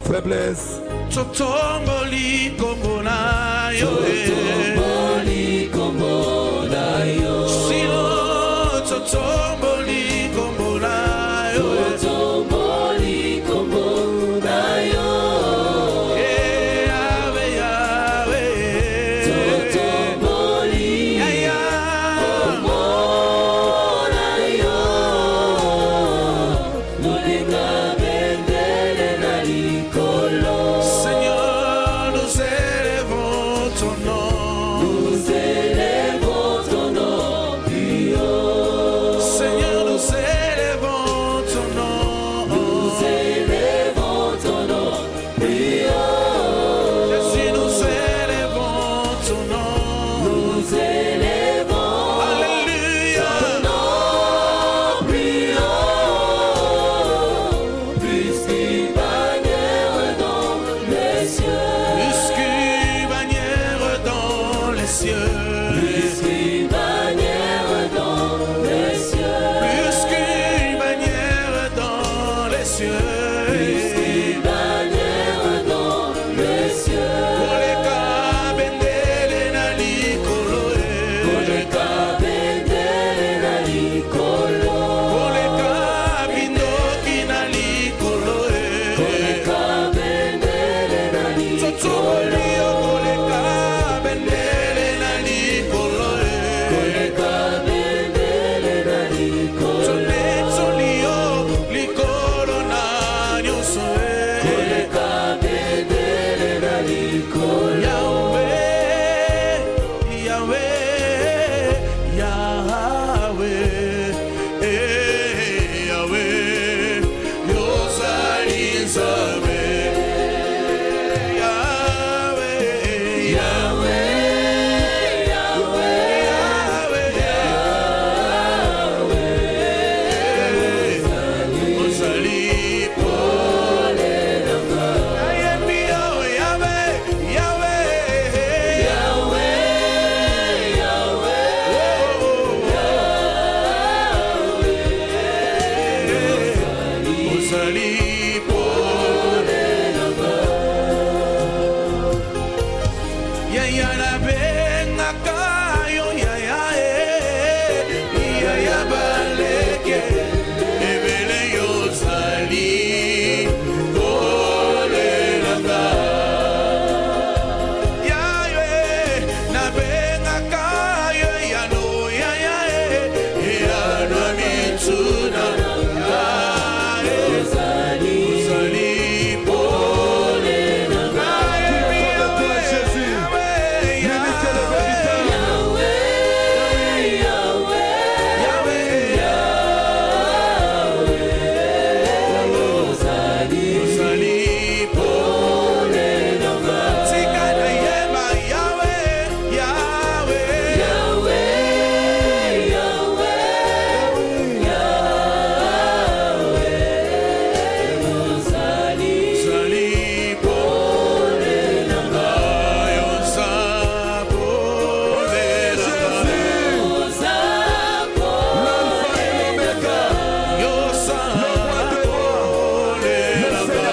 faiblesse. Totomboli kombonayo, totomboli kombonayo. Silo totomboli kombonayo, totomboli kombonayo. Yahweh, Yahweh, totomboli kombonayo. Lulinga bendele na likolo. Seigneur, nous élevons ton nom. Nous élevons ton nom plus haut. Seigneur, nous élevons ton nom. Nous élevons ton nom plus haut. Jésus, nous élevons ton nom. Nous élevons Alléluia. ton nom plus haut. Plus qu'une bannière dans les cieux. Plus qu'une bannière dans les cieux. Plus qu'une bannière dans les cieux. Plus qu'une bannière dans les cieux. Plus qu'une bannière dans les cieux. Pour les kabendele na likolo, Pour les kabendele na likolo. pour les kabindoki na likolo, Pour les kabendele na likolo. pour les kabendele na likolo, Pour les kabendele na likolo. Tolio likolo na nyonso, Pour les kabendele na likolo. Yahweh, Yahweh, Yahweh, Yahweh, Yozali Nzambe. Yahweh, Yahweh, Yahweh, Yahweh, Ozali Ole nanga. Yahweh, Yahweh, Yahweh, Yahweh, Ozali Ole nanga. Yaya na bengaka yo yaya yaya baleke ebele yozali kolelanga yaye na bengaka yo yano yaya yano mituna Ozali ozali Ole nanga. Jésus, ministre de vérité. Yahweh, Yahweh, Ozali Ole nanga. Yahweh, Yahweh,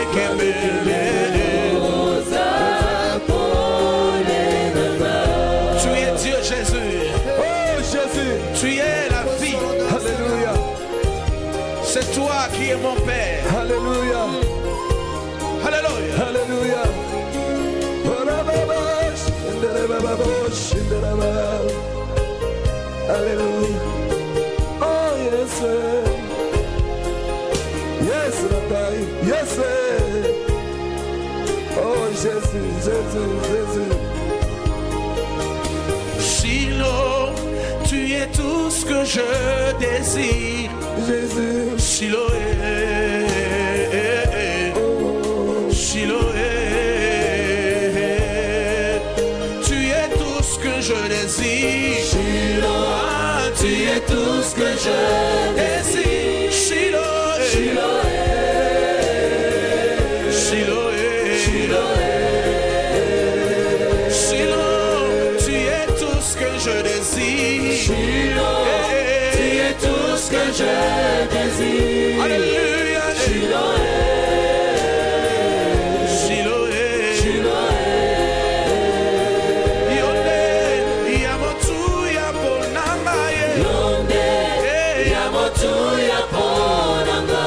Ozali Ole nanga. Tu es Dieu Jésus, Oh Jésus. tu es la vie, Alléluia. c'est toi qui es mon Père. Alléluia. Alléluia. Alléluia. Alléluia. Oh yes. Yes, Rabai. Yes. Oh Jésus, Jésus, Jésus. Shiloh, tu es tout ce que je désire. Jésus. Shiloh, Shiloh, désire. Shiloh, Ah, tu es tout ce que je désire. Shiloh, Shiloh, Shiloh, Shiloh, Shiloh, tu es tout ce que je désire. Shiloh, tu es tout ce que je désire. Alléluia. Shiloh, Shiloh, Shiloh, Yonde, Yamotu, Yaponamaye. Yonde, Yamotu, Yaponanga.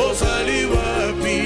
Ozali wapi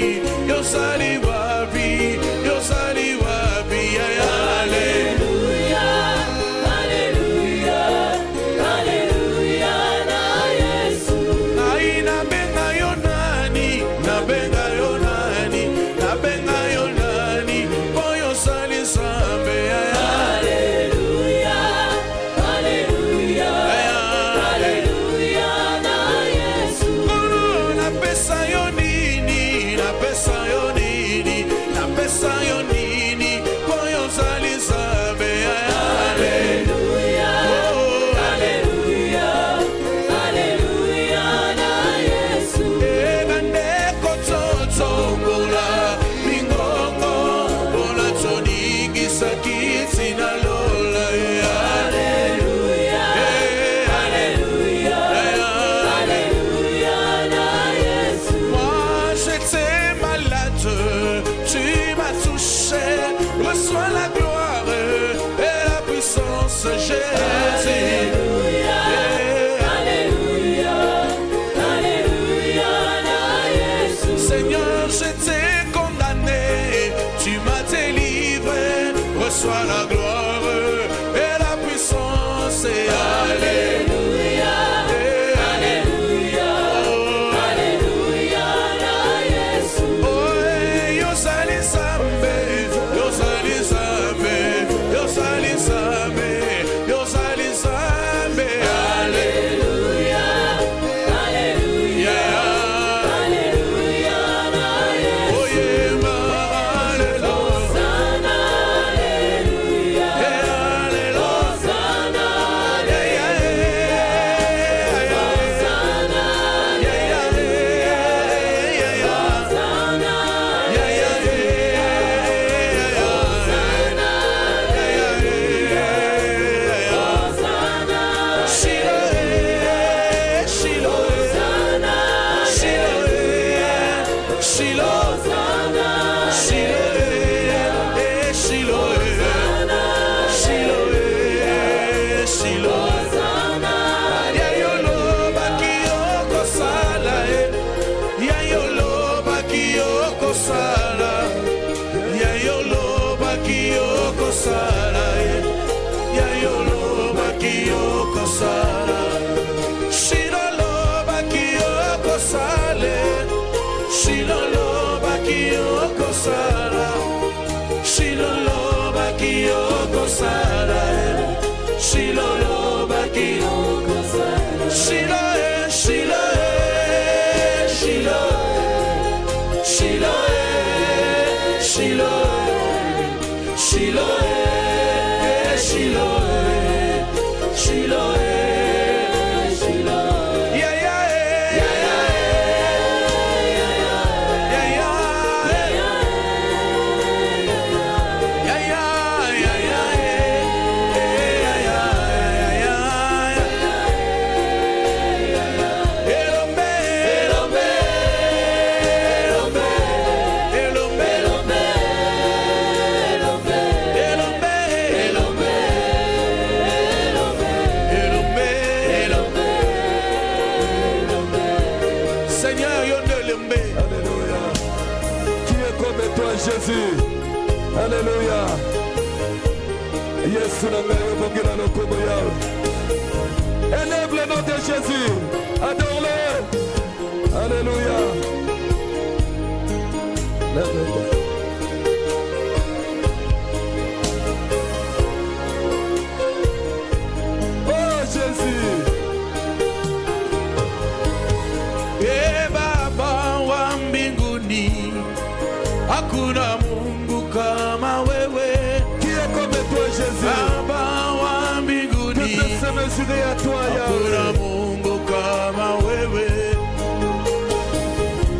Jésus. Alléluia. Yesu na ngayo bongela no kobo yao. Élève le nom de Jésus. Adore-le. Alléluia. Lève-le. Oh Jésus. Hakuna Mungu kama wewe. Qui est comme toi, Jésus? Baba wa mbinguni. Que peut se mesurer à toi, Yahweh? Hakuna Mungu kama wewe.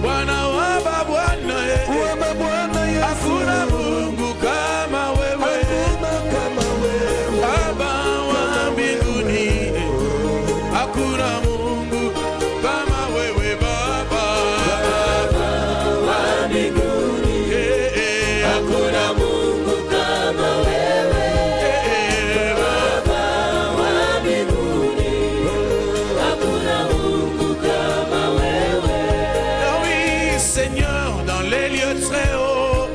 Bwana wa mabwana, hakuna Mungu kama wewe. Baba wa mbinguni, hakuna Mungu kama wewe. Baba wa mbinguni, hakuna Mungu kama wewe. Baba wa mbinguni, hakuna Mungu kama wewe. Oui, Seigneur, dans les lieux très hauts,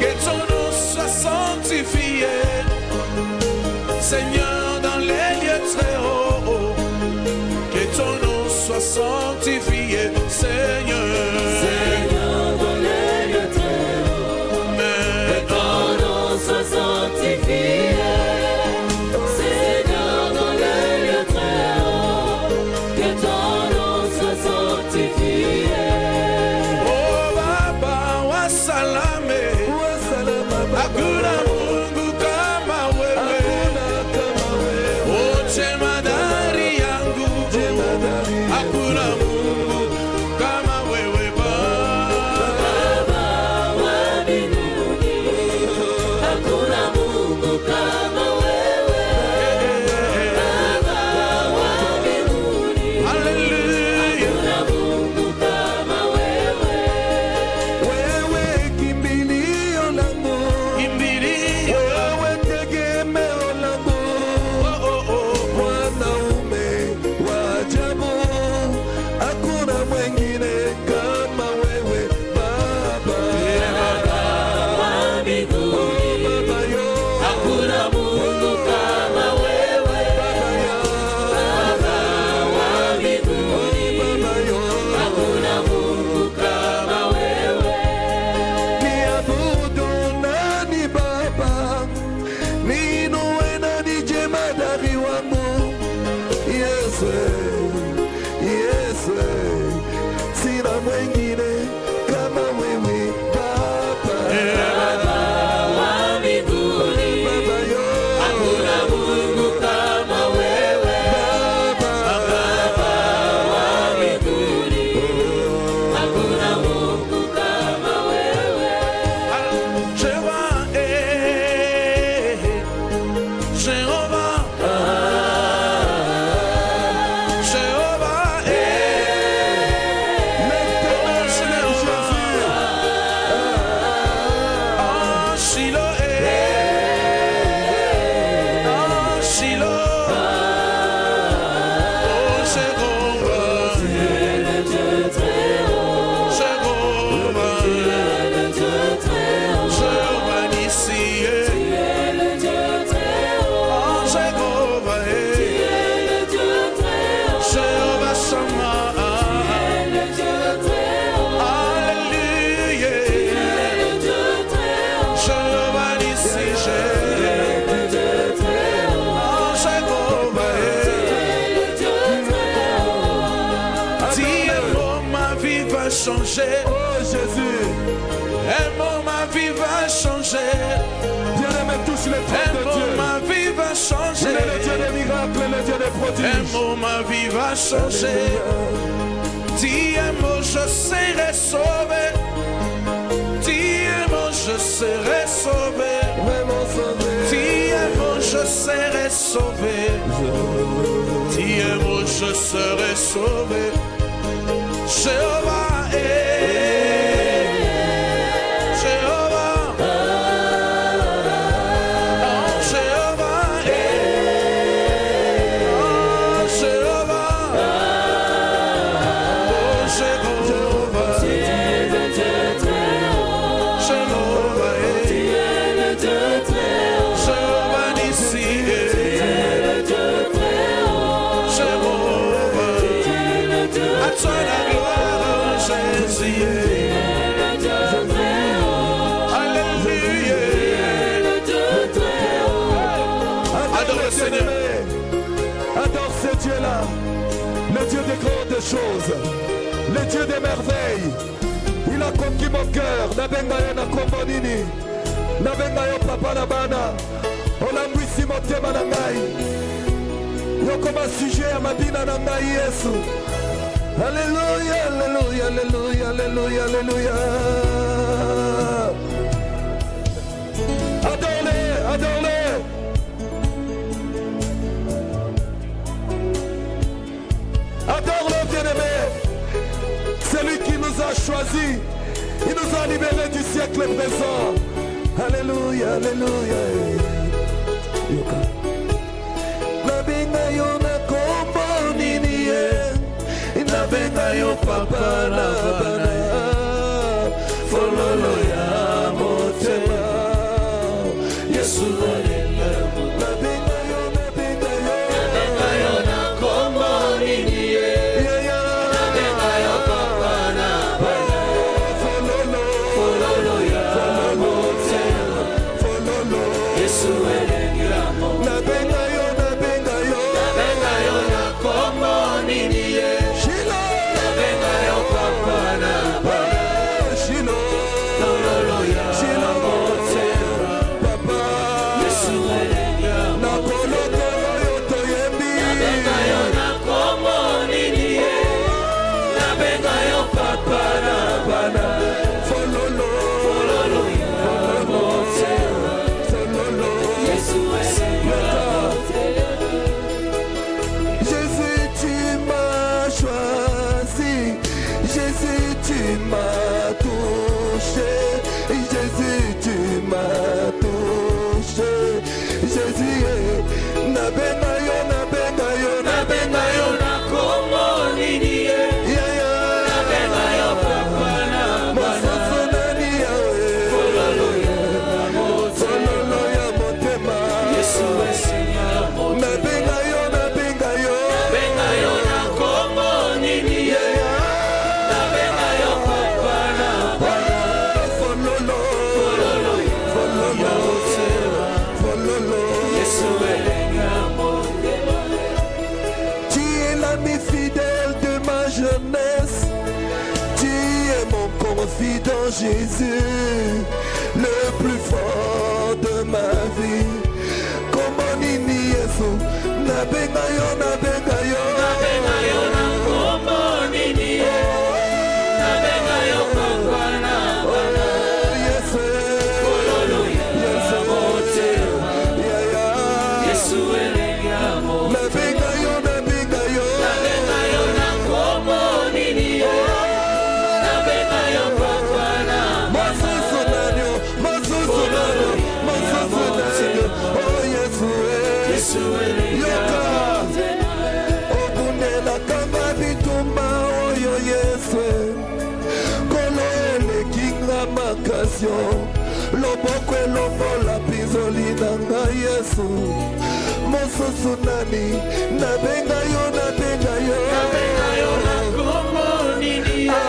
que ton nom soit sanctifié. Seigneur, dans les lieux très hauts, que ton nom soit sanctifié. Seigneur, Seigneur, dans les lieux très hauts, que ton nom soit sanctifié. Seigneur, dans les lieux très hauts, que ton nom soit sanctifié. Oh Baba wa salame, hakuna Mungu kama wewe. Jésus. Un mot, ma vie va changer. Bien-aimé, touche les Un trônes de mot, Dieu. ma vie va Il changer. est le Dieu des miracles, le Dieu des Un prodiges. mot, ma vie va changer. Dis un mot, je serai sauvé. Dis un mot, je serai sauvé. Vraiment sauvé. Dis un mot, je serai sauvé. Dis un mot, je serai sauvé. Jéhovah est. Jéhovah. Oh, Jéhovah est. Oh, Jéhovah. Oh, Jéhovah. Jéhovah est. Jéhovah Nissi est. Jéhovah. À toi la gloire, Jésus. Alléluia. Adore le Seigneur. Adore ce Dieu-là, le Dieu des grandes choses, le Dieu des merveilles. Il a conquis mon cœur. Nabenga yo na kombo nini, nabenga yo papa na bana, olambwisi motema na ngai, yokoma sujet ya mabina na ngai Yesu. Alléluia, alléluia, alléluia, alléluia, alléluia. Adore-le, adore-le. Adore-le, bien-aimé. C'est lui qui nous a choisis. Il nous a libérés du siècle présent. Alléluia, alléluia. Nabenga yo na kombo nini ye. Nabenga yo papa na bana. Fololo ya motema. Yesu nabenga yo, nabenga yo. Nabenga yo na kombo nini ye. Nabenga yo papa na bana. Fololo ya motema. Fololo. Yesu nabenga yo. Nabenga yo, nabenga yo. Nabenga yo na kombo nini ye. Shilo. Nabenga yo papa na bana. Shilo. Fololo ya motema. Papa. Yesu nabenga na koloko yo toyembi. Nabenga yo na kombo nini ye. Nabenga yo papa na bana. Fololo. Fololo ya motema. Fololo. Yesu Jésus, tu m'as choisi. Jésus, tu m'as touché. Jésus, tu m'as touché. Jésus, nabenga yo, nabenga yo, nabenga yo na kombo nini ye. Nabenga yo papa na bana. Nani yawe. Fololo ya motema. Yesu nabenga yo, nabenga yo. Nabenga yo na kombo nini ye. Nabenga yo papa na bana. Fololo. Fololo. Yesu tu es l'ami fidèle de ma jeunesse. Tu es mon confident Jésus, le plus fort de ma vie. Comment nini Yesu, nabenga yo, nabenga yo. Nabenga yo na kombo nini ye. Nabenga yo papa na bana. Yesu. Fololo ya motema. Yesu nabenga yo, nabenga yo. Nabenga yo na kombo nini ye. Nabenga yo papa na bana. Mosusu nanyo, mosusu nanyo, mosusu nanyo. Oh Yesu yoka obundela kamba bitumba oyo Yesu kolo elekinga makasio loboko elongola pinzoli na ngai Yesu mosusu nani nabenga yo, nabenga yo. Nabenga yo na kombo nini ye.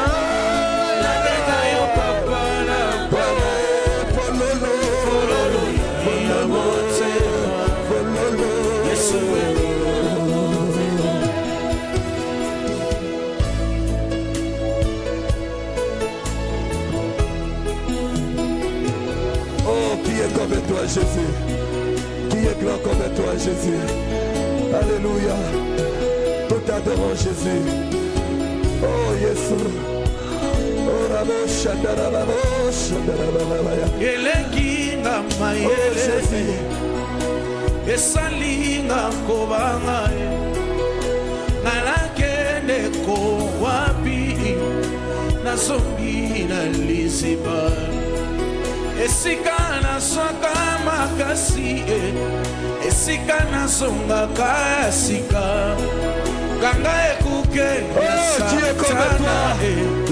Nabenga yo papa na bana. Fololo. Fololo ya motema. Fololo. Yesu Jésus. Qui est grand comme toi, Jésus. Alléluia. Nous t'adorons, Jésus. Oh, Jésus. Oh, Rabo, Shandarababo, Shandarababaya. Elekinga Oh, mayele Jésus. esalinga kobanga nalakende ko wapi nazongi na liziba esika naswaka makasi esika nasongaka ya sika kanga ekuke ya satana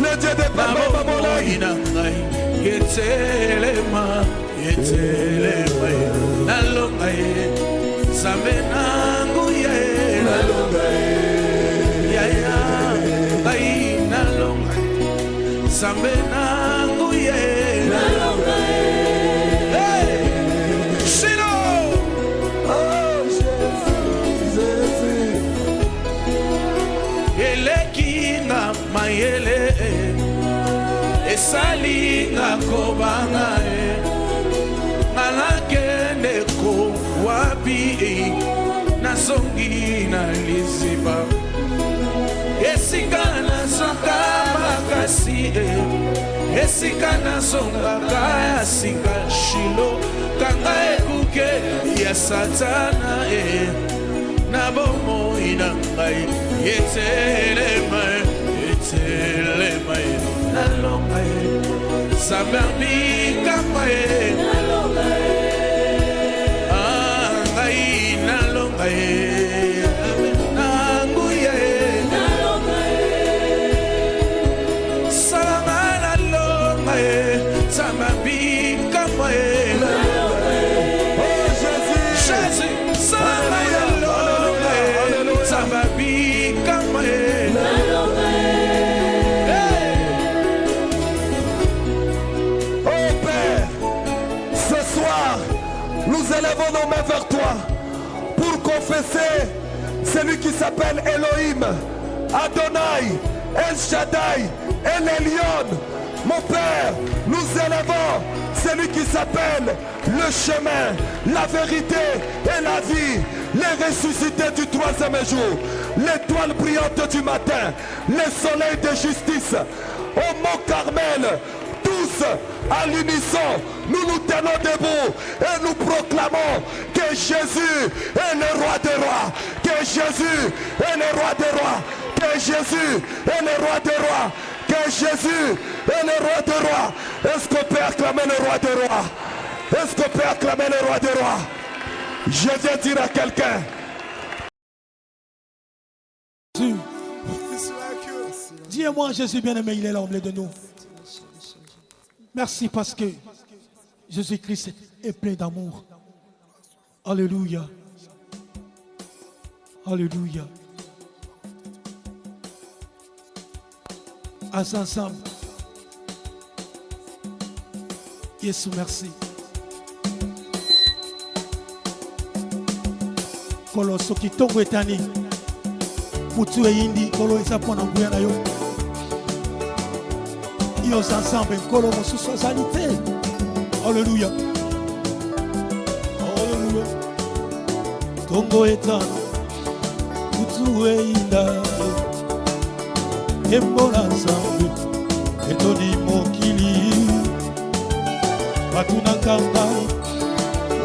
Le Dieu de papa, mabomoi na ngai yetelema yetelema nalonga ye zambe nangu ye nalonga ye yaya ngai nalonga zambe nangu ye nalonga ye hey shino oh Jésus Jésus elekinga mayele esalinga kobanga nalakende ko wapi nazongi na liziba esika nazwaka makasi esika nazongaka ya sika shilo kanga ekuke ya satana na bomoi na ngai yetelema yetelema nalonga ye sambambikama ye nalonga ye ngai nalonga ye nangu ye nalonga ye salanga nalonga ye sambambikama ye nalonga ye oh Jésus Jésus salanga nalonga ye sambambikama ye nalonga ye. Nous élevons nos mains vers toi pour confesser celui qui s'appelle Elohim, Adonai, El Shaddai, El Elyon. Mon Père, nous élevons celui qui s'appelle le chemin, la vérité et la vie, les ressuscités du troisième jour, l'étoile brillante du matin, le soleil de justice, au mont Carmel. Tous à l'unisson, nous nous tenons debout et nous proclamons que Jésus est le roi des rois, que Jésus est le roi des rois, que Jésus est le roi des rois, que Jésus est le roi des rois. Est-ce qu'on peut acclamer le roi des rois? Est-ce qu'on peut acclamer le roi des rois? Je viens dire à quelqu'un. Dis-moi, Jésus bien-aimé, il est là au milieu de nous. Merci parce que Jésus-Christ est plein d'amour. Alléluia. Alléluia. Ensemble. Jésus, merci. Kolo soki tongo etani. Mutu eyindi kolo esapona nguya na yo. Ils ensemble, kolo mosusu azalité. Alléluia. Alléluia. Tongo etana. Mutu eyinda. Embona nzambe. Etoni mokili. Batuna kanga.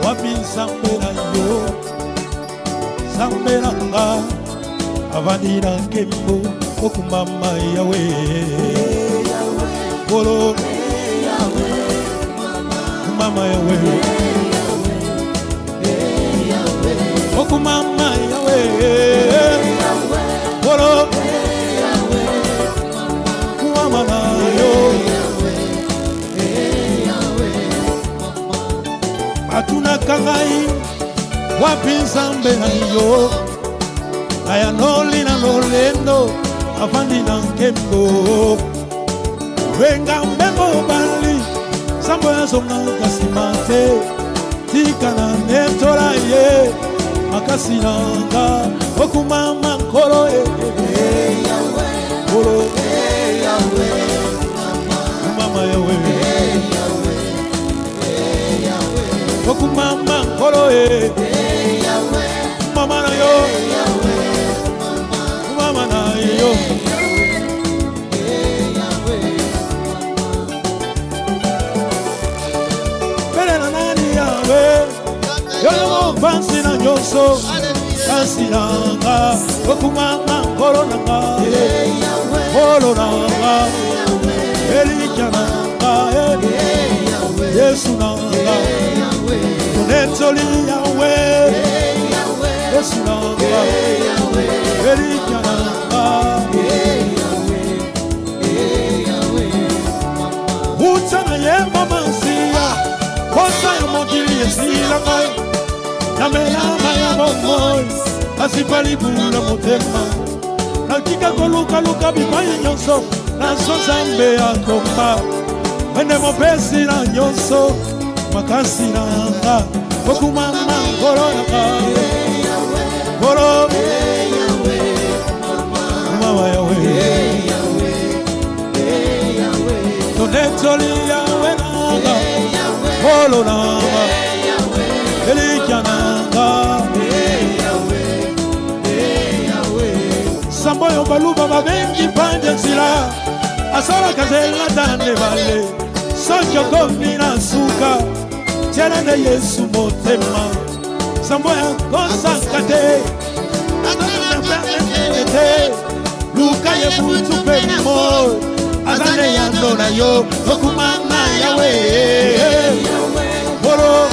Wapi nzambe na yo. Nzambe na nga. Avandira nkembo. Okumama yawe. Kolo mama yawe oku mama yawe kolo mama na yo atuna kangai wapi nzambe na yo aya noli na lolendo avandi na nkembo wenga mbembo bali sambo ya zonga kasimate tika na netola ye makasi nanga okumama nkolo yawe kolo yawe mama yawe okuma Yahweh, mama na yo, mama na yo. Bele na nani Yahweh, yo mo fansi na nyoso, fansi na nga, okumama kolo na nga, kolo na nga, elika na nga, Yesu na nga, Tonetoli Yahweh, Yesu na nga, elika na nga, Utana ye mama siya, kosa ya mokili esila ngai, na melama ya bomoi, asipali bula motema, nakika koluka luka bipai nyonso, na Nzambe akomba, ene mopesi na nyonso, makasi na nga, okumama ngoro na nga, ngoro, mama Yahweh, Tonetoli Yahweh na nga, kolo na nga, elika na nga, Samboyo baluba babengi pande nzira, asala kazela tande bale, sonjo komi na suka, tielende Yesu motema, Samboya kosaka te, te, luka ye butu penimo, azane yando na yo, okumama Yahweh, Boro,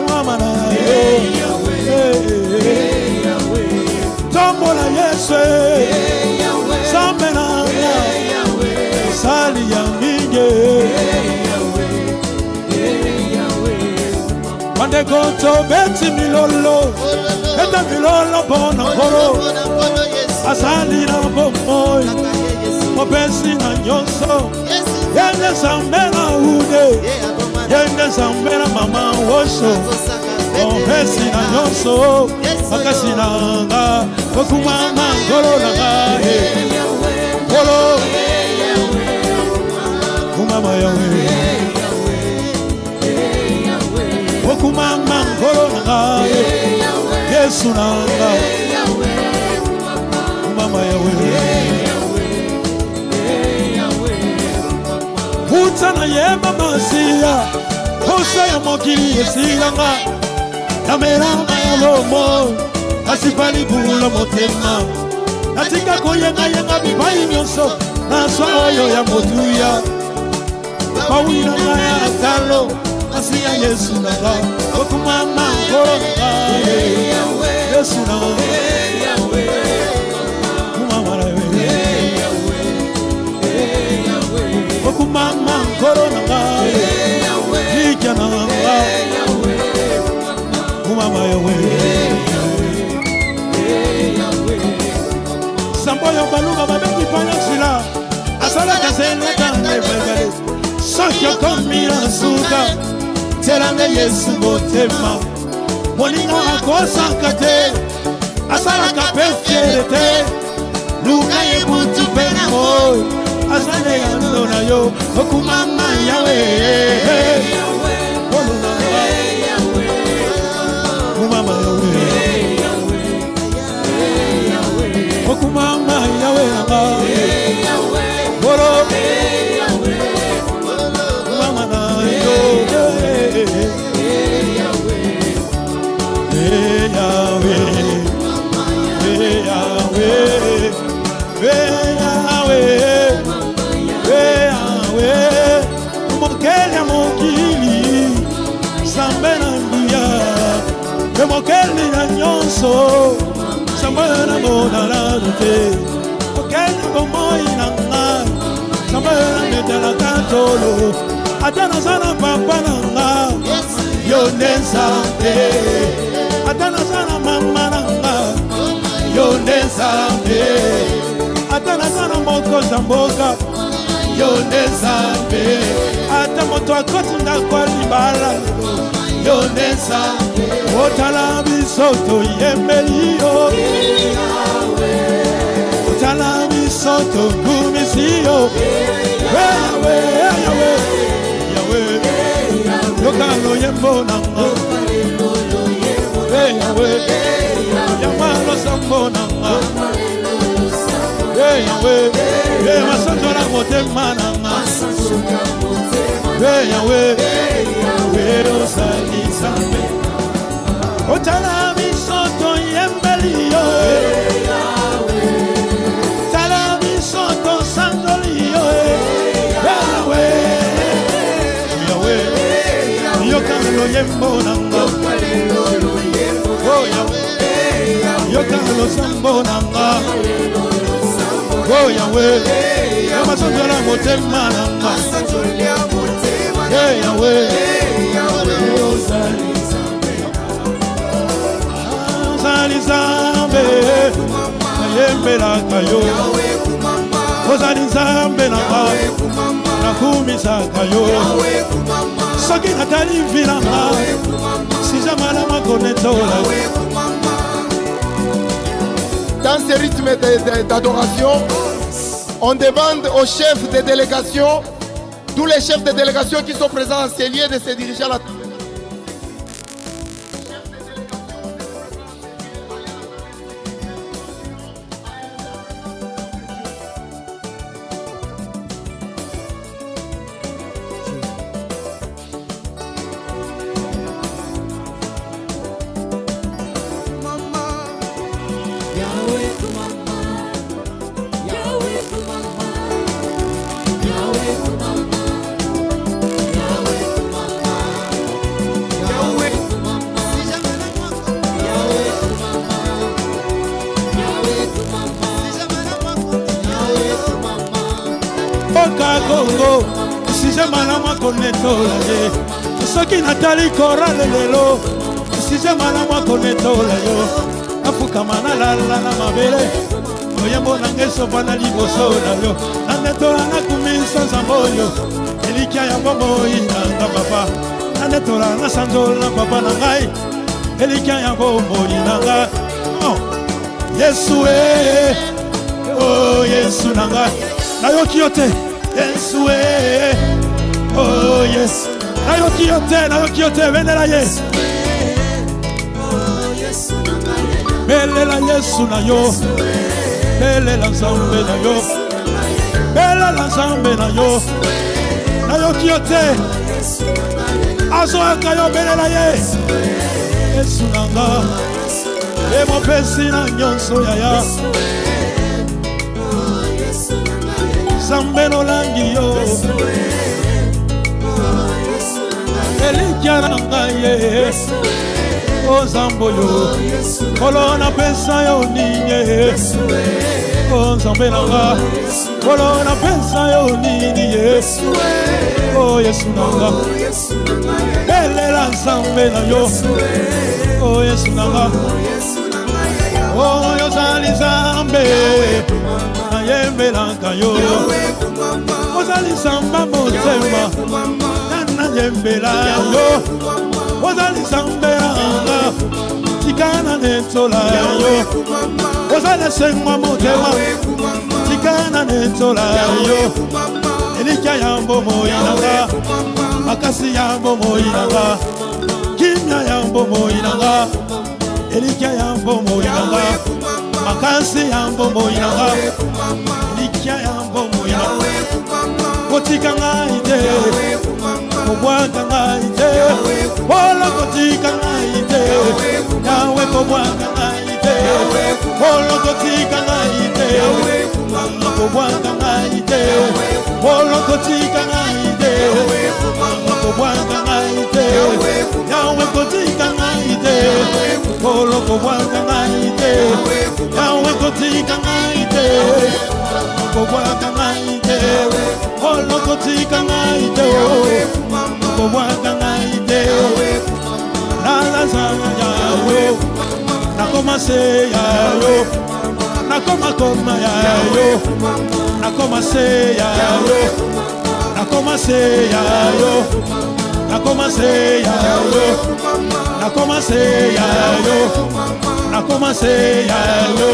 mama na yo, Tombola Yesu, Samena, Sali ya minge, Mande konto beti milolo, Eta milolo bona koro, Asali na bomoy, Mopesi na nyonso, Yende Sambena ude, Yende Sambena mama wosho, Mopesi na nyonso, Makasi na nga, okumama ngoro na nga, Ngoro, Kumama Yahweh, okumama ngoro na nga, Yesu na nga, Kumama Yahweh, Utana ye mama siya, Kosa ya mokili esila nga, Namerama ya lomo, asipali bula motema, natika koyenga yenga bibai nyonso, naswa oyo ya motuya, mawina nga ya talo, asiya Yesu na nga, okumama ngoro nga, Yesu na nga, kumama na okumama ngoro nga, hikya na nga, Mama Yahweh, Samboyo baluba babengi panya sila, asala kazela tande bebele, Sokyo komi na suka, Telande Yesu motema, Moninga akosaka te, asala kapefere te, Luka ye butu penamo, asale yando na yo, okumama Yahweh, Mama Yahweh, okumama Yahweh anga, Boro, mama na yo, Yahweh, mokeli mokili, Sambena nduya. Mokeli na nyonso, Sambena mona la rute, Mokeli bomoi na nga, Sambena metela katolo, Atana sana papa na nga, Yone Nzambe, Atana sana mama na nga, Yone Nzambe, Atana sana moko zamboka, Yone Nzambe, Ata moto akoti na kwa libala, Yone Nzambe, Otala bisoto yembeliyo, Otala bisoto gumisiyo, Yahweh, Yahweh, Yahweh, Lokano yembo nanga Yahweh Yamalo sambo nanga Yahweh Masanjo la motema nanga Yahweh Osali Zambe Otala misoto yembelio Tala misoto sandolio Yahweh Yokalo yembo nanga Oh Yahweh Yokalo sambo nanga Oh Yahweh Yamasanjo la motema nanga Yahweh Osali Zambe Yembela kayo Osali Zambe na kumisa kayo Soki natali vilanga Si jamala makonetola Dans ce rythme d'adoration, on demande aux chefs de délégation, tous les chefs de délégation qui sont présents en ces lieux, de se diriger à la Congo, si jamala makonetola ye Soki natali korale lelo Si jamala makonetola yo Afukama na lala na mabele Oyembo nangeso bana liboso na yo Nanetola na kumisa zamboyo Elikia ya bombo inanga papa Nanetola na sandola papa na ngai Elikia ya bombo inanga Yesu oh Yesu nanga Nayoki yote Yesu oh yes Nayoki yote Venera yes Belela Yesu na yo Belela Nzambe na yo Belela Nzambe na yo Nayoki yote Azoaka yo belela yes Yesu nanga Emo pesi na nyonso yaya Zambe no langi yo Elikia na ngaye O zambo yo Kolo na pesa yo ninye O zambe na nga Kolo na pesa yo ninye O Yesu na nga Belela zambe na yo O Yesu na nga O yozali zambe Yembelanga yo Ozali samba motema Nana yembela yo Ozali sambelanga Tikana netola yo Ozali sengwa motema Tikana netola yo Elikia yambo moinanga Makasi yambo moinanga Kimya yambo moinanga Elikia yambo moinanga Makasi yambo moinanga Elikia yambo moinanga Kotika ngaite Kobwaka ngaite Olo kotika ngaite Yawe kobwaka ngaite Olo kotika ngaite Kobwaka ngaite Olo kotika ngaite Kobwaka ngaite Yawe kotika ngaite Olo kobwaka ngaite Yawe kotika ngaite Kobwaka ngaite Olo kotika ngaite Kobwaka ngaite Nala zanga yayo Nakoma se yayo Nakoma koma yayo Nakoma se yayo Nakoma se yayo Nakoma se yayo Nakoma se yayo Nakoma se yayo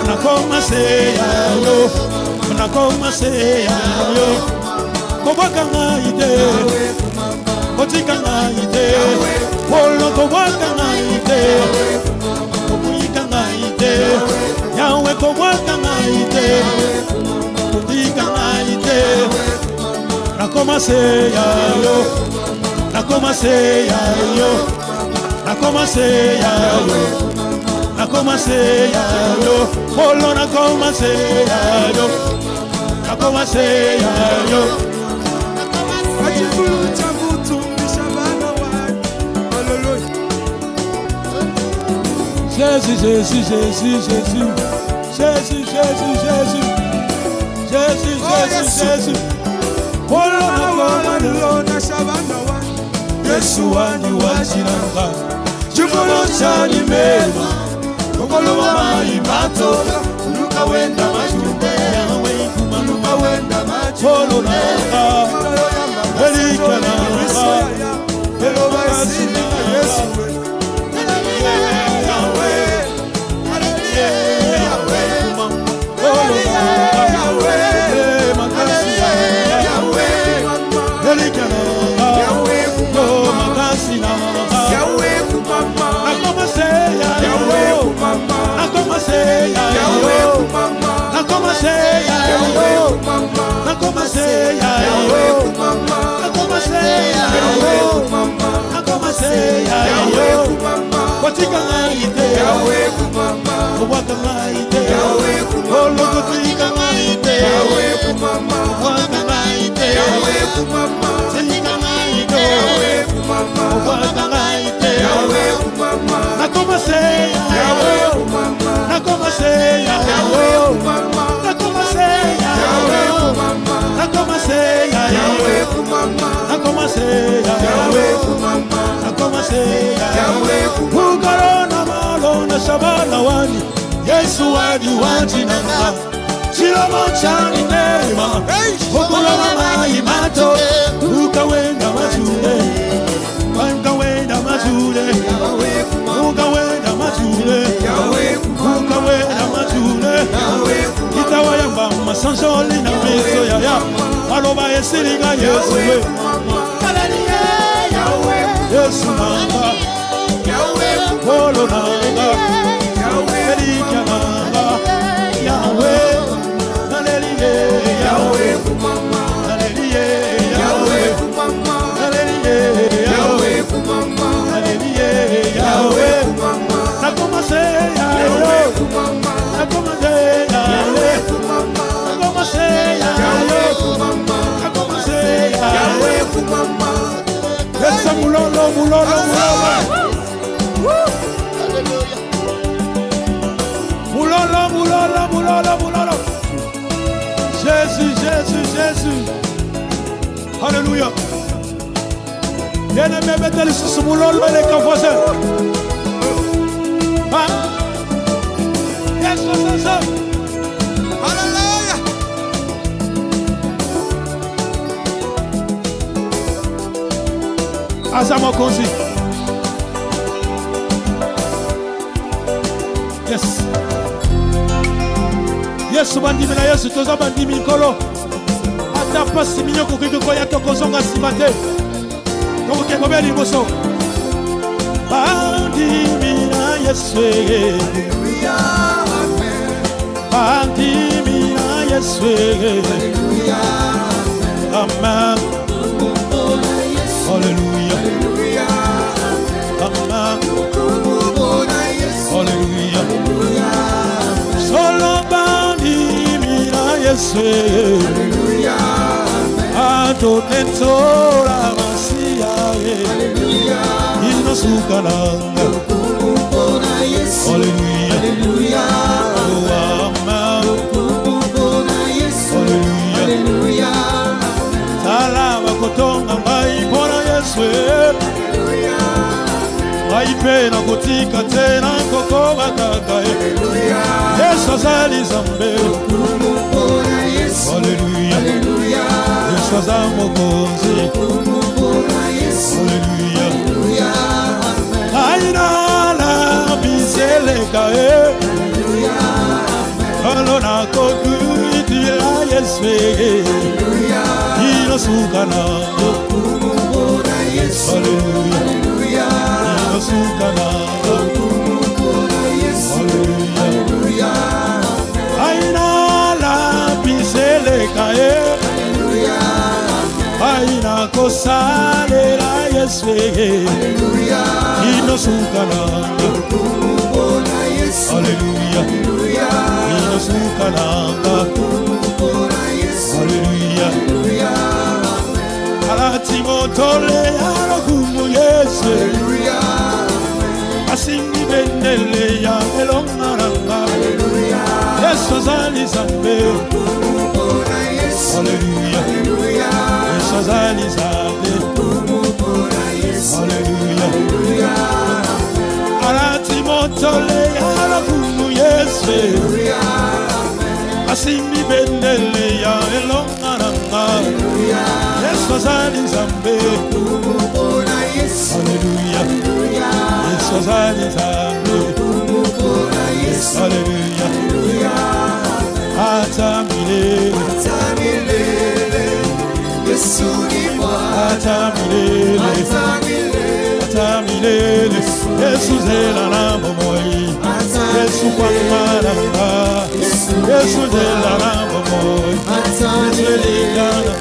Nakoma se yayo Nakoma se yayo Kobwaka ngaite Kotika ngaite kobwaka ngai te kotika ngai te nakomase ya yo nakomase ya yo nakomase ya yo nakomase ya yo polo nakomase ya yo nakomase ya yo Achikulu cha kutumbisha bana wani Hallelujah Jésus, Jésus, Jésus, Jésus Jésus, Jésus, Jésus Jésus, Jésus, Jésus polo nakomase Yesu wani wachiranga Chukulu chani mema Kokolo mama imato Luka wenda machunde Yawe kumanuma wenda macholo nanga Elika nanga Elo basi na Yesu Yawe Yawe Kolo nanga Yawe Makasi Yawe Elika nanga Lo makasi nanga Yawe kumama Nakomase ya Yawe yo kumama Nakomase ya Yawe yo kumama Nakomase ya Yawe yo kumama Nakomase ya Yawe yo kumama Nakomase ya Yawe yo kumama Nakomase ya Yawe yo kumama Kotika ngai te Yawe kumama Obwaka ngai te Yawe kumama Olo kotika ngai te Yawe kumama Obwaka ngai te Yawe kumama Kotika ngai te Yawe kumama Obwaka ngai te Yawe kumama Nakomase ya Yawe yo kumama Nakomase ya Yawe yo kumama Nakomase ya Yawe yo kumama Nakomase ya Yawe yo kumama Nakomase ya Yawe yo kumama Nakomase ya Yawe yo kumama Ukarona malo na shabana wani Yesu wadi wati nanga Chiloma chani nema Ukuloma mai mato Ukawenda majule Ukawenda majule Ukawenda majule Ukawenda majule Itawa yamba masanjoli na miso ya ya Aloba esiringa Yesu we Yesu nanga Polo nanga Erika nanga Yahweh Hallelujah Yahweh Hallelujah Yahweh Hallelujah Yahweh Hallelujah Yahweh Nakomase Yahweh Nakomase Yahweh Nakomase Yahweh Nakomase Yahweh Esa mulolo mulolo mulolo Mulolo, mulolo, mulolo, mulolo. Jésus, Jésus, Jésus. Alléluia. Bien-aimé, mettez-le sur ce mulolo et les voisins. Ah. Yes, ça. Hallelujah Azamo Konzi. Yes. Yesu bandimi na Yesu toza bandimi nkolo ata pasi minyo kokoki koya tokozonga nsima te tokokengo be liboso bandimi na Yesu bandimi na Yesu amen Alléluia amen Alléluia solo bandimi na Yesu atonentora masia inosukalanga Alléluia oh amen Alléluia salama kotonga ngai mpona Yesu ngai mpe nakotika te nakokoba kaka Yesu azali Nzambe Alléluia Yesu aza mokonzi Alléluia ngai nalambisa kalo nakokutila Yesu inosukana Alléluia inosukana Alléluia nakosalela Yesu Alléluia. inosukalanga Mpona Yesu. Alléluia Alléluia. inosukalanga Mpona Yesu. Alléluia Alléluia. alati motole alokumu Yesu Alléluia. asimbi bendele ya elongaranga Alléluia. Yesu azali Nzambe Mpona Yesu. Alléluia Alléluia. Yesu azali Nzambe Mpona Yesu. Alléluia Alléluia. alati motole alokumu Yesu Alléluia. asimbi bendele ya elongaranga Alléluia. Yesu azali Nzambe Mpona Yesu. Alléluia Alléluia. Yesu azali Nzambe Mpona Yesu. Alléluia Alléluia. ata milele Ata milele. Yesu ni Bwana. ata milele Ata milele. ata milele Yesu zela na bomoi Yesu kwa maranga Yesu zela na bomoi Ata Yesu eligana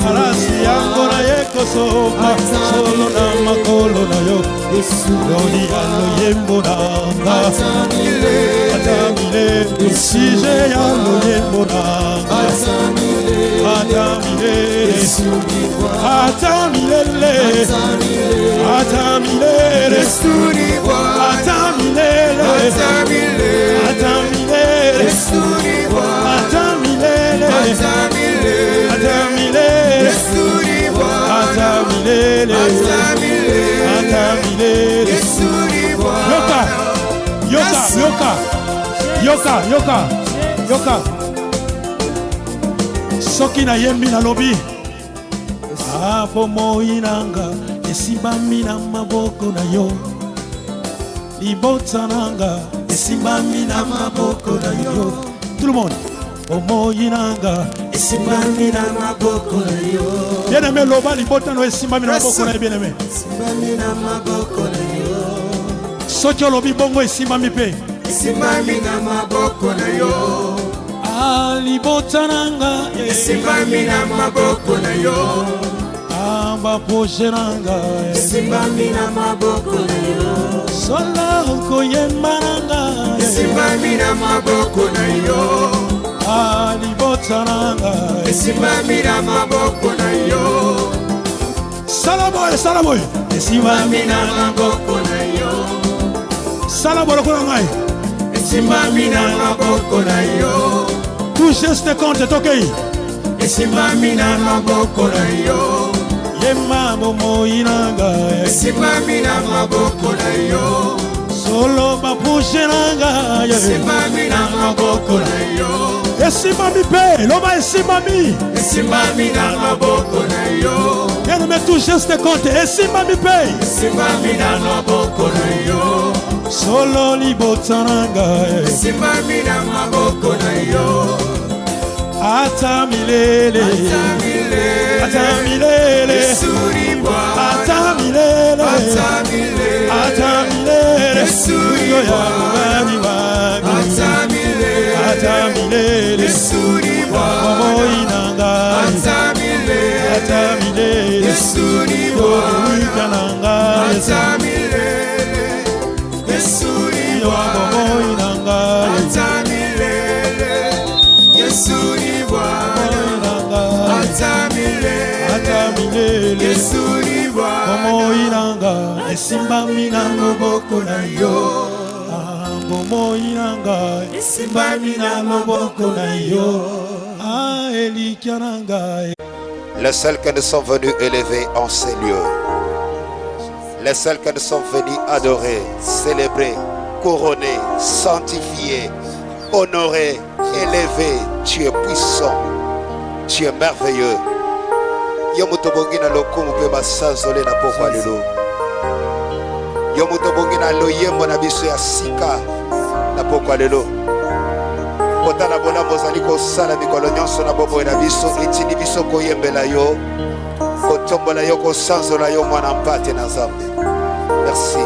alasi yango na yeko soka solo na makolo na yo Yoni alo yembo nanga Ata milele. ata milele sije yalo yembo nanga Ata milele. ata milele Yesu ni Bwana. ata milele Ata milele. ata milele Yesu ni Bwana. ata milele Ata milele. ata milele Yesu ni Bwana. ata milele Ata milele. ata milele Yesu ni Bwana. ata milele Ata milele. ata milele Yesu ni Bwana. yoka soki na yembi na lobi bomoi nanga esimbami na maboko na yo libota nanga esimbami na maboko na yo tout le monde bomoi nanga esimbami na maboko na yo bien-aimé loba libota no esimbami na maboko na yo bien-aimé Esimbami na maboko na yo. soki olobi bongo esimbami mpe Esimbami na maboko na yo. libota nanga Esimbami na maboko na yo. baproje nanga Esimbami na maboko na yo. sola okoyemba nanga Esimbami na maboko na yo. libota nanga Esimbami na maboko na yo. salaboye esimbami Esimbami na maboko na yo. salabo lokola ngai Esimbami na maboko na yo. tout geste compte tokei Esimbami na maboko na yo. yemba bomoi nanga Esimbami na maboko na yo. solo baproje nanga Esimbami na maboko na yo. esimbami mpe loba esimbami Esimbami na maboko na yo. bien-aimé tout geste compte esimbami mpe Esimbami na maboko na yo. solo libota nanga Esimbami na maboko na yo. ata milele Ata milele. ata milele Yesu ni Bwana. ata milele Ata milele. ata milele Yesu ni yo ya Bwana. mami mami Ata milele. ata milele Yesu ni Bwana. bomoi nanga Ata milele. ata milele Yesu ni Bwana. wika nanga Ata milele. Yesu ni yo Bwana. bomoi nanga Ata milele. Yesu ni Bwana. nanga Ata milele. ata milele Yesu ni Bwana. bomoi nanga esimbami na maboko na yo bomoi nanga esimbami na maboko na yo elikia nanga Les seuls que nous sommes venus élever en ces lieux, les seuls que nous sommes venus adorer, célébrer, couronner, sanctifier, honorer, élever. Tu es puissant, tu es merveilleux. Yomutobongi na lokumu pe basanzole na pokwa lelo. Yomutobongi na loyembo na biso ya sika na pokwa lelo. Kotala bolambo zali kosala mikolo nyonso na bomoi na biso etindi biso koyembela yo kotombola yo kosanzola yo mwana mpate na Nzambe. Merci.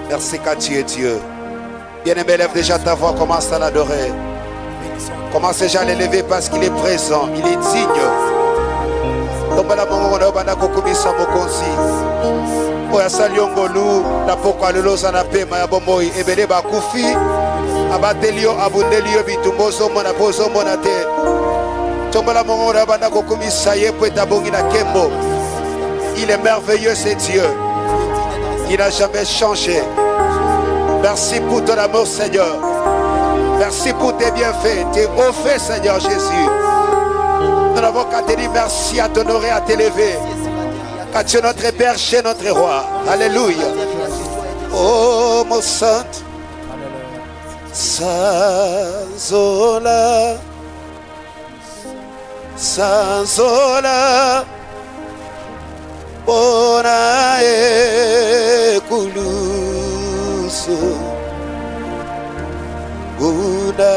Merci car tu es Dieu. Bien-aimé, lève déjà ta voix, commence à l'adorer. Commence déjà à l'élever parce qu'il est présent, il est digne. tombala mongongo na yo banda kokumisa mokonzi oyo asali yo ngolu na pokwa lelo oza na pema ya bomoi ebele bakufi abateli yo abundeli yo bitumba ozomona mpo ozomona te tombola mongongo na yo banda kokumisa ye mpo etabongi na kembo. Il est merveilleux, c'est Dieu. Il n'a jamais changé. Merci pour ton amour, Seigneur. Merci pour tes bienfaits, tes hauts faits, Seigneur Jésus. Nous n'avons qu'à te dire merci, à t'honorer, à t'élever. Car tu es notre berger, notre roi. Alléluia. Oh, mon sainte. Sanzola. Sanzola. Bona ekuluso Una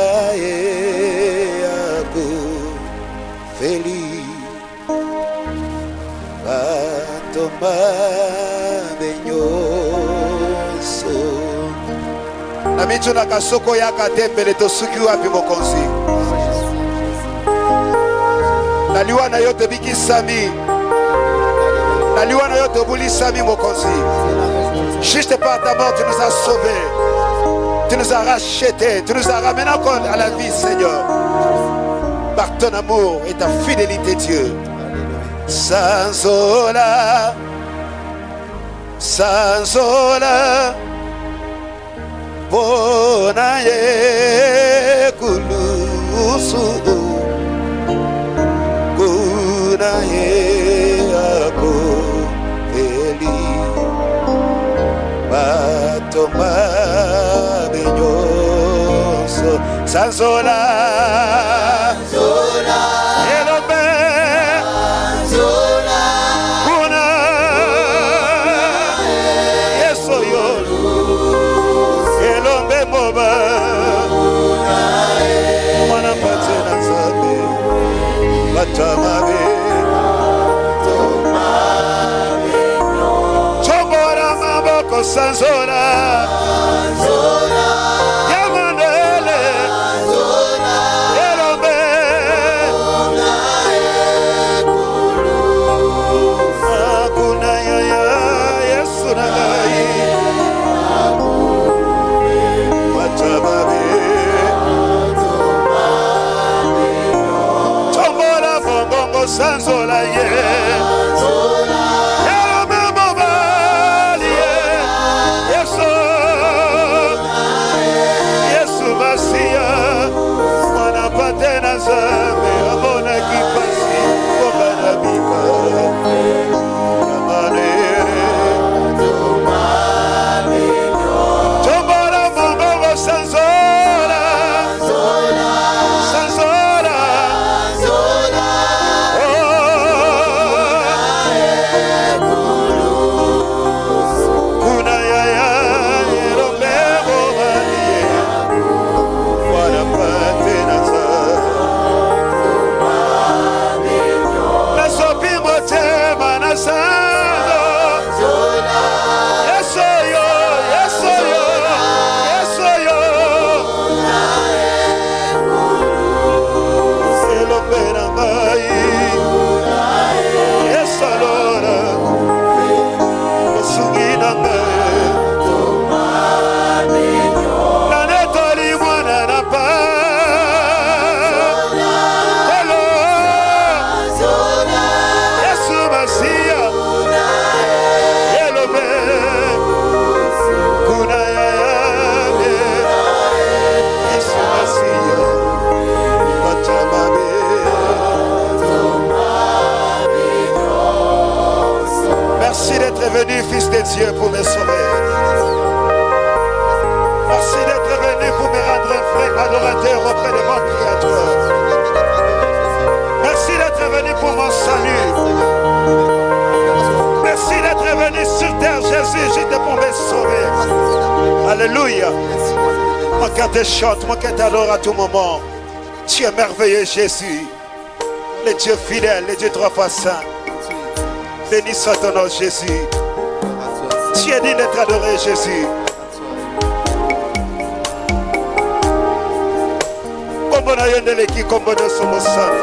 ako feli Batoma benyoso Namitu nakasoko yaka tembele tosuki wapi mokonzi Naliwa na yote biki sami Naliwana yote buli sami mokonzi. Juste par ta mort, tu nous as sauvés. Tu nous as rachetés. Tu nous as ramenés encore à la vie, Seigneur. Par ton amour et ta fidélité, Dieu. Sanzola. Sanzola. Bonaye kulusu. Gunaye. Batoma benyoso Sanzola Sanzola Elobe Sanzola Kuna Yeso yolu Elombe moba Mwana pate na zabe Batama Sanzola, Sanzola, Yamanele, Sanzola, Elobe, Akuna ya Yesu nagai, Watababe, Tombola bongo Sanzola ye. Fils de Dieu pour me sauver. Merci d'être venu pour me rendre un frère adorateur auprès de mon Créateur. Merci d'être venu pour mon salut. Merci d'être venu sur terre, Jésus, j'étais pour me sauver. Alléluia. Mon cœur te chante, mon cœur t'adore à tout moment. Tu es merveilleux, Jésus. Le Dieu fidèle, le Dieu trois fois saint. Béni soit ton nom, Jésus. Tu es digne d'être adoré, Jésus. Kombo na yendele ki kombo de somo sana.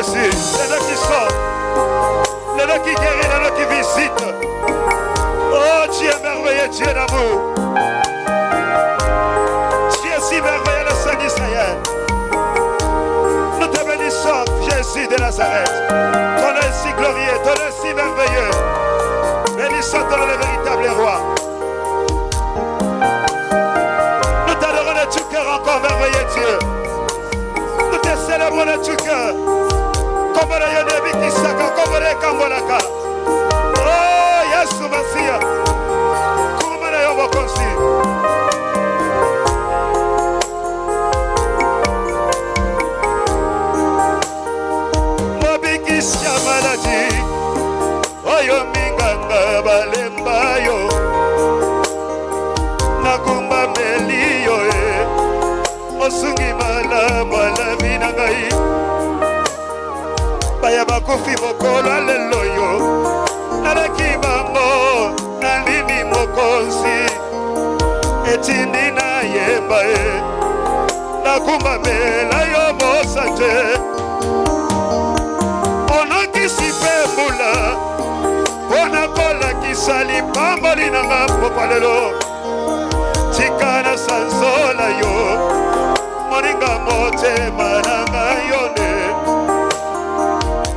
Jésus. C'est là qui sort. C'est là qui guérit, c'est là qui visite. Oh, tu es merveilleux, tu es d'amour. Tu es si merveilleux, le Saint d'Israël. Nous te bénissons, Jésus de Nazareth. Ton nom est si glorieux, ton nom est si merveilleux. Bénissons ton nom, le véritable roi. Nous t'adorons de tout cœur encore, merveilleux Dieu. Nous te célébrons de tout cœur. Comme le Yonebi Kisaka, comme le Kambolaka. Oh, Yesu Masia. Comme le Yobokonsi. Mobikisya maladi. Oyo minganga balemba yo. Nakumba meliyo e. Osungi mala minangai. Baya bakufi mokolo alelo yo. Nalaki bango nalimi mokonzi. Etindi na yemba e. Nakumba mela yo mosanje. Onakisi pe mula. Onakola kisali pamboli nanga popalelo. Chikana sanzola yo. Moringa mote mananga yone.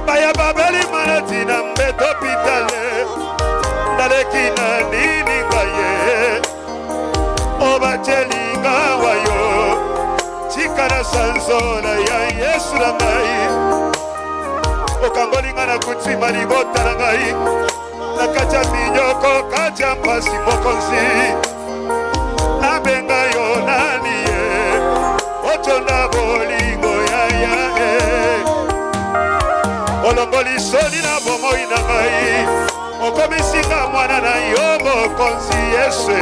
Baya babeli manatina mbeto pitale. Naleki na nini ngaye. Obateli ngawa yo. Chikana sanzola ya Yesu na ngai. Okangoli nga na kutima libota na ngai. Nakacha minyoko kacha mpasi mokonzi. Nabenga yo nani ye. Otonda bolingo ya e. Olongoli soni na bomoi na ngai. Okomisinga mwana na yo mokonzi Yesu.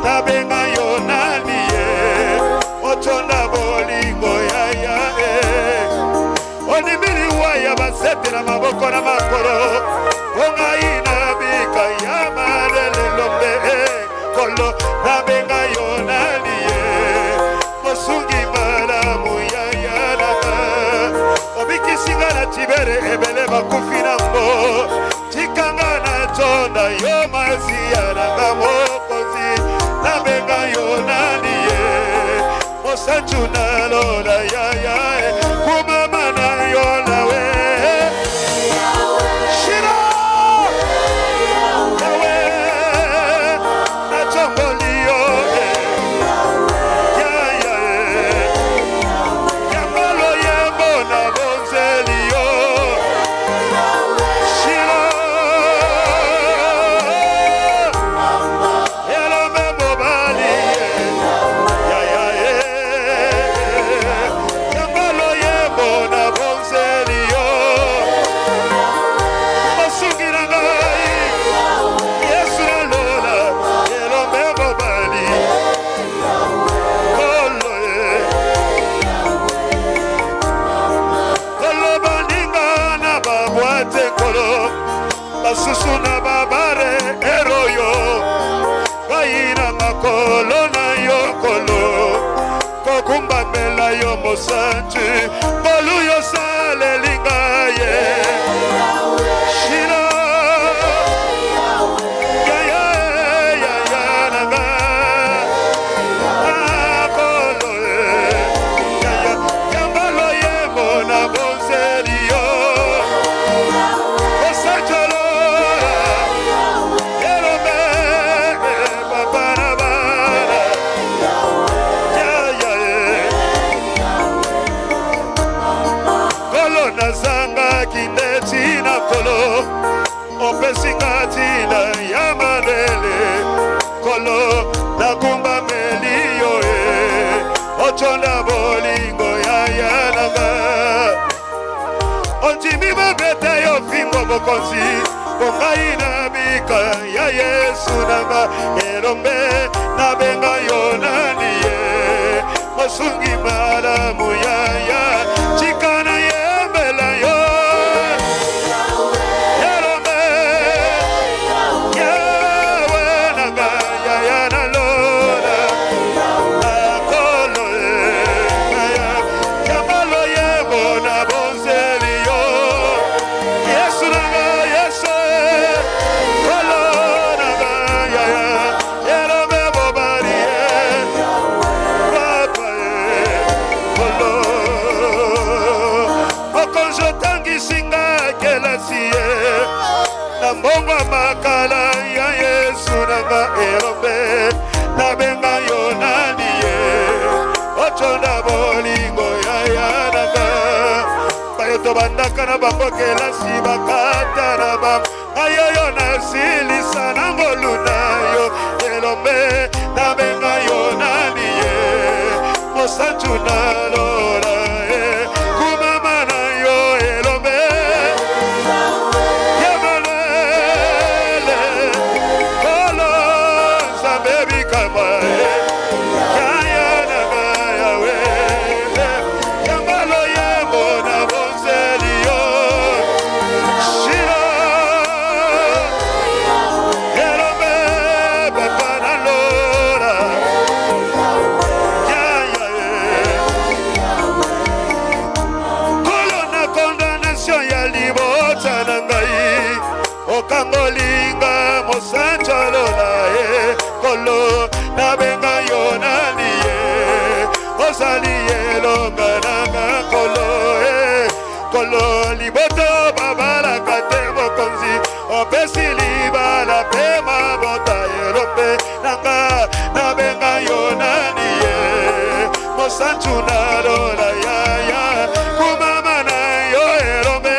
Nabenga yo nani ye. Otonda bolingo ya e. Onimili waya basete na maboko na makolo. Ongai na bika ya marele lombe. Kolo nabenga yo nani ye. Mosungi malamu ya nanga. Obikisinga na tibere ebele bakufi na mbo. Chikanga na tonda yo mazi ya nanga mokozi. Nabenga yo nani ye. Mosanju na lola ya kumama na yo nawe. Shira Yawe na chomboli yo Yambalo yembo na bonzeli yo. Shira Elome mobali Yambalo yembo na bonzeli yo. Mosungi na ngai Yesu na lola Elome mobali Kolo Kolo baninga na babwate kolo. Basusu na babare eroyo. Kaina makolo na yo kolo. Kokumba mela yo mosanji. Bolu yo sale lingaye. Shira ya naga. Akolo Yambalo yembo na bonzeli yo. Osacholo Yerome Babarabara. Kolo nazanga kineti na kolo. Opesinga tina ya madele. Kolo nakumba meliyo e. Ochonda bolingo ya naga. Onjimi babete yo fimbo bokonzi. Kongai na bika ya Yesu nanga. Erombe nabenga yo nani ye. Mosungi malamu ya Chikana yembela yo. Erombe Yawe nanga ya na lola. Akolo Yambalo yembo na bonzi. Onga makala ya Yesu nanga erombe nabenga yo nani ye ochonda bolingo ya nanga bayoto bandaka na bambokela si bakata na bam ayoyo na silisa na ngolu na yo erombe nabenga yo nani ye mosantu na lola kumama na yo erombe Kangolinga mosachalola kolo nabenga yo nani osali elonga nanga kolo liboto babala kate mokonzi opesi libala pe mabota elope nanga nabenga yo nani mosachunalola ya kumama na yo elombe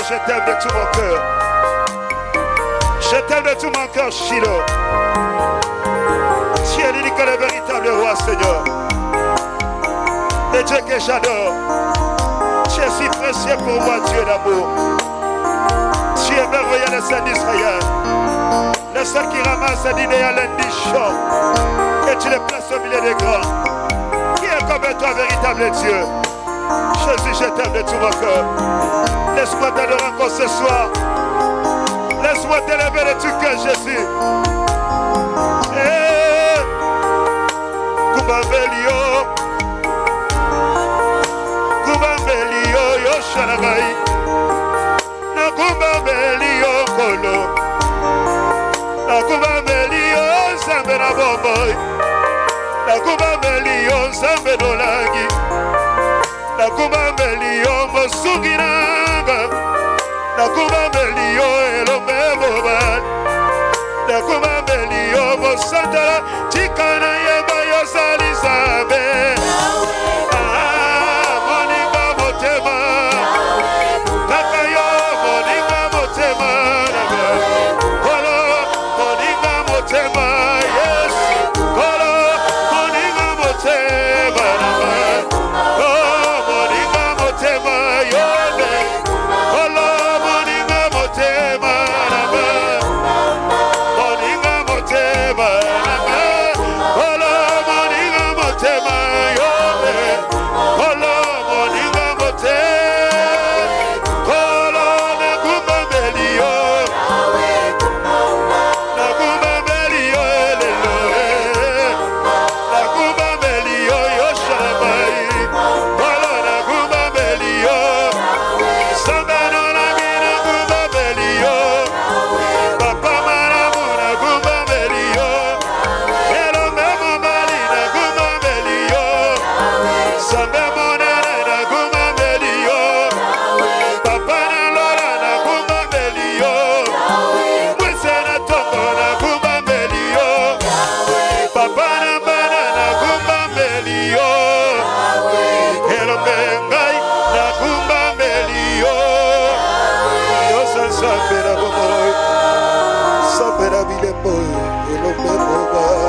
Je t'aime de tout mon cœur. Je t'aime de tout mon cœur, Shiloh. Tu es l'unique et le véritable roi, Seigneur. Le Dieu que j'adore. Tu es si précieux pour moi, Dieu d'amour. Tu es merveilleux, le Saint d'Israël. le seul qui ramasse dîner à lundi chaud, et tu les places au milieu des grands. Qui est comme toi, véritable Dieu? Jésus, je t'aime de tout mon cœur. Laisse-moi t'adorer encore ce soir. Laisse-moi t'élever de tout cœur, Jésus. Kubambelio, Kubambelio, Yoshanagai, Nakubambelio, Kolo, Nakubambelio, Zambena Bomboy, Nakubambelio, Zambeno Lagi, Nakubambelio, Mosuginaga, Nakubambelio.